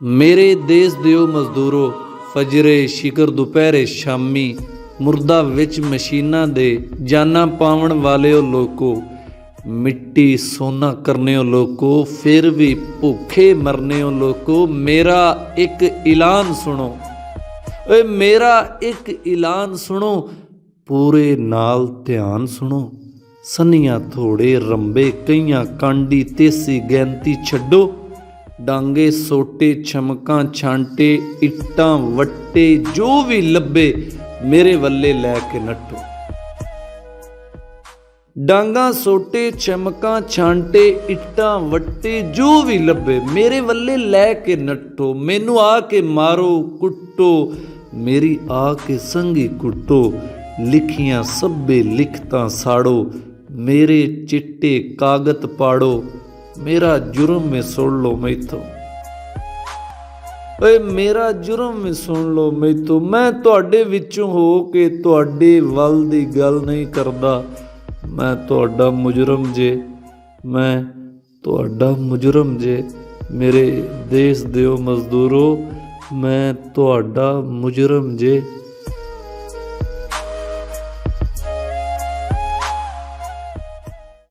मेरे देश दिओ मजदूरो फजरे शिकर दुपहरे शामी मुर्दा विच मशीनां दे जाना पावन वालेओ लोको मिट्टी सोना करनेओ लोको फिर भी भूखे मरनेओ लोको मेरा एक ऐलान सुनो। ओए मेरा एक ऐलान सुनो पूरे नाल ध्यान सुनो। सनिया थोड़े रंबे कईयां कांडी तेसी गैंती छड्डो। डांगे सोटे छमकां छांटे इट्टां वट्टे जो भी लब्बे मेरे वल्ले लैके नट्टो। डांगा सोटे चमकां छांटे इट्टां वट्टे जो भी लब्बे मेरे वल्ले लैके नट्टो। मैनू आके मारो कुट्टो मेरी आके संगी कुट्टो। लिखियां सब्बे लिखतां साड़ो मेरे चिट्टे कागत पाड़ो। मेरा जुर्म में सुन लो मैथों। ओए मेरा जुर्म में सुन लो मैथों। मैं तुहाडे विचों हो के तुहाडे वल दी गल नहीं करदा। मैं तुहाडा मुजरम जे मैं तुहाडा मुजरम जे मेरे देश दिओ मजदूरो मैं तुहाडा मुजरम जे।